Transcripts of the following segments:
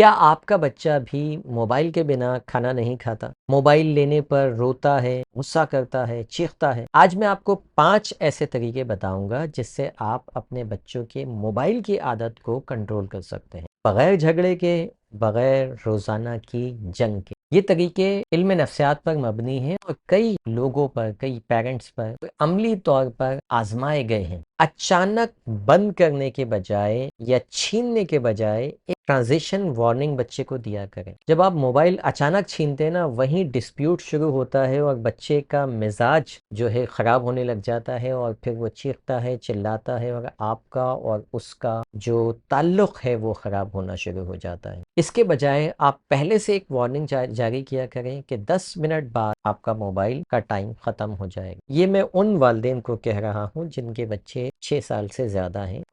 क्या आपका बच्चा भी मोबाइल के बिना खाना नहीं खाता? मोबाइल लेने पर रोता है, गुस्सा करता है, चीखता है? आज मैं आपको 5 ऐसे तरीके बताऊँगा जिससे आप अपने बच्चों के मोबाइल की आदत को कंट्रोल कर सकते हैं। बगैर झगड़े के, बगैर रोज़ाना की जंग के। ये तरीके इल्म नफ्सियात पर मबनी हैं और कई लोगों पर, कई पेरेंट्स पर अमली तौर पर आज़माए गए हैं। अचानक बंद करने के बजाय या छीनने के बजाय एक ट्रांज़िशन वार्निंग बच्चे को दिया करें। जब आप मोबाइल अचानक छीनते हैं ना, वहीं डिस्प्यूट शुरू होता है और बच्चे का मिज़ाज जो है ख़राब होने लग जाता है और फिर वो चीखता है, चिल्लाता है और आपका और उसका जो ताल्लुक़ है वो ख़राब होना शुरू हो जाता है। इसके बजाय आप पहले से एक वार्निंग जारी किया करें कि 10 मिनट बाद आपका मोबाइल का टाइम ख़त्म हो जाएगा। ये मैं उन वालिदैन को कह रहा हूँ जिनके बच्चे 6 साल से ज़्यादा हैं,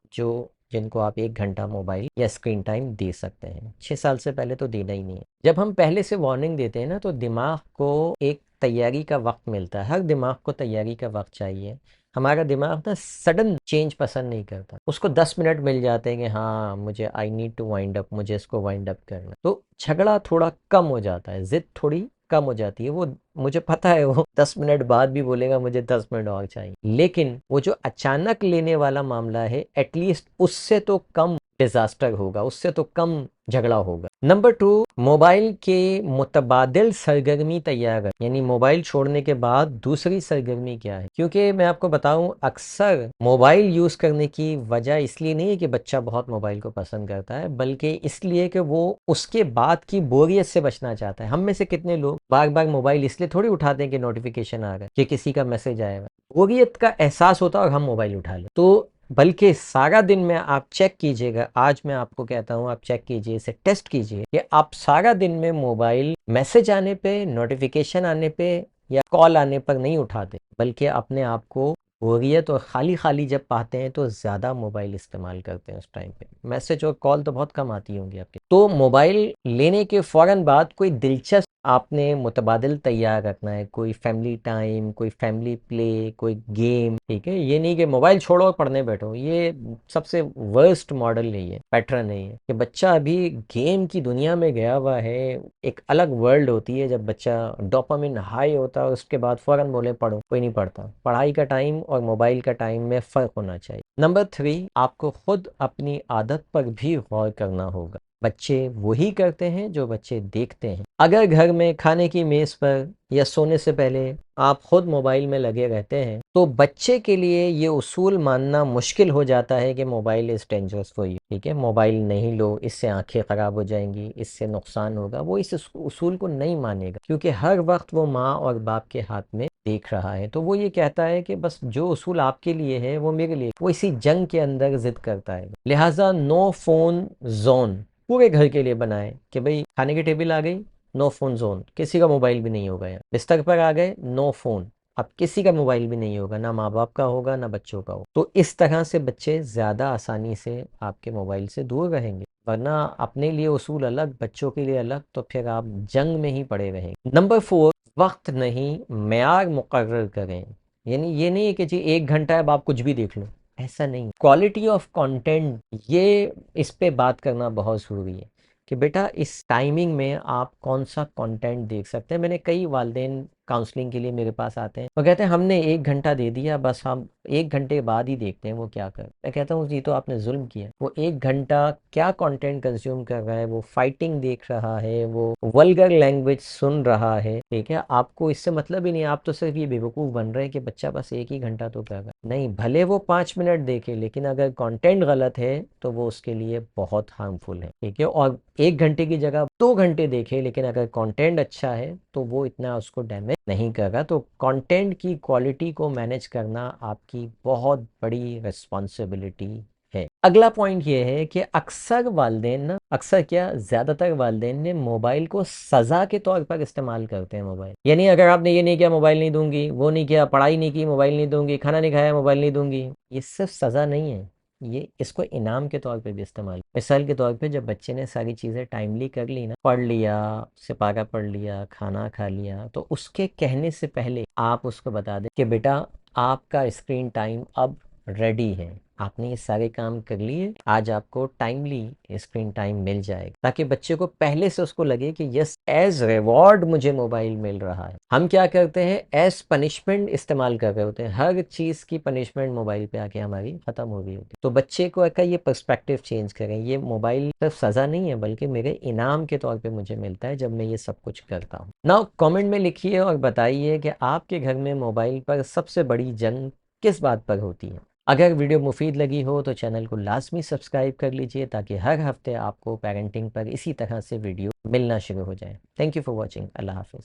जिनको आप 1 घंटा मोबाइल या स्क्रीन टाइम दे सकते हैं। 6 साल से पहले तो देना ही नहीं है। जब हम पहले से वार्निंग देते हैं ना, तो दिमाग को एक तैयारी का वक़्त मिलता है। हर दिमाग को तैयारी का वक़्त चाहिए। हमारा दिमाग ना सडन चेंज पसंद नहीं करता। उसको 10 मिनट मिल जाते हैं कि हाँ, मुझे I need to wind up, मुझे इसको वाइंड अप करना। तो झगड़ा थोड़ा कम हो जाता है, ज़िद थोड़ी कम हो जाती है। वो मुझे पता है वो 10 मिनट बाद भी बोलेगा मुझे 10 मिनट और चाहिए। लेकिन वो जो अचानक लेने वाला मामला है, एटलीस्ट उससे तो कम डिज़ास्टर होगा, उससे तो कम झगड़ा होगा। नंबर 2, मोबाइल के मुतबादिल सरगर्मी तैयार है। यानी मोबाइल छोड़ने के बाद दूसरी सरगर्मी क्या है? क्योंकि मैं आपको बताऊं, अक्सर मोबाइल यूज़ करने की वजह इसलिए नहीं है कि बच्चा बहुत मोबाइल को पसंद करता है, बल्कि इसलिए कि वो उसके बाद की बोरियत से बचना चाहता है। हम में से कितने लोग बार बार मोबाइल इसलिए थोड़ी उठाते हैं कि नोटिफिकेशन आ रहा है, कि किसी का मैसेज आएगा। बोरियत का एहसास होता है और हम मोबाइल उठा लें। तो बल्कि सारा दिन में आप चेक कीजिएगा, आज मैं आपको कहता हूँ आप चेक कीजिए, इसे टेस्ट कीजिए कि आप सारा दिन में मोबाइल मैसेज आने पे, नोटिफिकेशन आने पे या कॉल आने पर नहीं उठाते, बल्कि अपने आप को बोरियत और खाली खाली जब पाते हैं तो ज़्यादा मोबाइल इस्तेमाल करते हैं। उस टाइम पे मैसेज और कॉल तो बहुत कम आती होंगी आपके। तो मोबाइल लेने के फ़ौरन बाद कोई दिलचस्प आपने मुतबादिल तैयार रखना है। कोई फैमिली टाइम, कोई फैमिली प्ले, कोई गेम, ठीक है? ये नहीं कि मोबाइल छोड़ो और पढ़ने बैठो। ये सबसे वर्स्ट मॉडल नहीं है, पैटर्न नहीं है कि बच्चा अभी गेम की दुनिया में गया हुआ है। एक अलग वर्ल्ड होती है जब बच्चा डोपामिन हाई होता है, उसके बाद फ़ौरन बोले पढ़ो, कोई नहीं पढ़ता। पढ़ाई का टाइम और मोबाइल का टाइम में फ़र्क होना चाहिए। नंबर 3, आपको खुद अपनी आदत पर भी गौर करना होगा। बच्चे वही करते हैं जो बच्चे देखते हैं। अगर घर में खाने की मेज़ पर या सोने से पहले आप खुद मोबाइल में लगे रहते हैं, तो बच्चे के लिए ये उसूल मानना मुश्किल हो जाता है कि mobile is dangerous for you, ठीक है? मोबाइल नहीं लो, इससे आंखें ख़राब हो जाएंगी, इससे नुकसान होगा। वो इस उसूल को नहीं मानेगा, क्योंकि हर वक्त वो माँ और बाप के हाथ में देख रहा है। तो वो ये कहता है कि बस जो उसूल आपके लिए है वो मेरे लिए। वो इसी जंग के अंदर जिद करता है। लिहाजा नो फ़ोन जोन पूरे घर के लिए बनाएं कि भाई खाने की टेबल आ गई, नो फोन जोन, किसी का मोबाइल भी नहीं होगा। यहाँ बिस्तर पर आ गए, नो फोन, अब किसी का मोबाइल भी नहीं होगा, ना माँ बाप का होगा ना बच्चों का होगा। तो इस तरह से बच्चे ज़्यादा आसानी से आपके मोबाइल से दूर रहेंगे। वरना अपने लिए उसूल अलग, बच्चों के लिए अलग, तो फिर आप जंग में ही पड़े रहेंगे। नंबर 4, वक्त नहीं मेयार मुकर्रर करें। यानी ये नहीं है कि जी 1 घंटा है अब आप कुछ भी देख लो, ऐसा नहीं। क्वालिटी ऑफ कंटेंट, ये इस पे बात करना बहुत ज़रूरी है कि बेटा इस टाइमिंग में आप कौन सा कंटेंट देख सकते हैं। मैंने कई वालिदैन काउंसलिंग के लिए मेरे पास आते हैं, वो कहते हैं हमने 1 घंटा दे दिया, बस हम 1 घंटे बाद ही देखते हैं वो क्या कर। मैं कहता हूँ जी तो आपने जुल्म किया। वो 1 घंटा क्या कंटेंट कंज्यूम कर रहा है? वो फाइटिंग देख रहा है, वो वल्गर लैंग्वेज सुन रहा है, ठीक है? आपको इससे मतलब ही नहीं, आप तो सिर्फ ये बेवकूफ़ बन रहे हैं कि बच्चा बस 1 ही घंटा तो कर रहा है। नहीं, भले वो 5 मिनट देखे, लेकिन अगर कंटेंट गलत है तो वो उसके लिए बहुत हार्मफुल है, ठीक है? और 1 घंटे की जगह 2 घंटे देखे, लेकिन अगर कंटेंट अच्छा है तो वो इतना उसको डैमेज नहीं करेगा। तो कंटेंट की क्वालिटी को मैनेज करना आपकी बहुत बड़ी रिस्पॉन्सिबिलिटी है। अगला पॉइंट ये है कि अक्सर वालिदैन ना, अक्सर क्या ज़्यादातर वालिदैन ने मोबाइल को सज़ा के तौर पर इस्तेमाल करते हैं। मोबाइल यानी अगर आपने ये नहीं किया मोबाइल नहीं दूंगी, वो नहीं किया, पढ़ाई नहीं की मोबाइल नहीं दूंगी, खाना नहीं खाया मोबाइल नहीं दूंगी। ये सिर्फ सज़ा नहीं है, ये इसको इनाम के तौर पे भी इस्तेमाल। मिसाल के तौर पे जब बच्चे ने सारी चीज़ें टाइमली कर ली ना, पढ़ लिया, सिपारा पढ़ लिया, खाना खा लिया, तो उसके कहने से पहले आप उसको बता दें कि बेटा आपका स्क्रीन टाइम अब रेडी है, आपने ये सारे काम कर लिए, आज आपको टाइमली स्क्रीन टाइम मिल जाएगा, ताकि बच्चे को पहले से उसको लगे कि यस, एज रिवॉर्ड मुझे मोबाइल मिल रहा है। हम क्या करते हैं, एज पनिशमेंट इस्तेमाल कर रहे होते हैं, हर चीज़ की पनिशमेंट मोबाइल पे आके हमारी ख़त्म हो गई होती है। तो बच्चे को का ये पर्सपेक्टिव चेंज करें, ये मोबाइल सिर्फ सज़ा नहीं है बल्कि मेरे इनाम के तौर पे मुझे मिलता है जब मैं ये सब कुछ करता हूँ। नाउ कमेंट में लिखिए और बताइए कि आपके घर में मोबाइल पर सबसे बड़ी जंग किस बात पर होती है। अगर वीडियो मुफीद लगी हो तो चैनल को लाजमी सब्सक्राइब कर लीजिए, ताकि हर हफ्ते आपको पेरेंटिंग पर इसी तरह से वीडियो मिलना शुरू हो जाए। Thank you for watching. अल्लाह हाफिज़।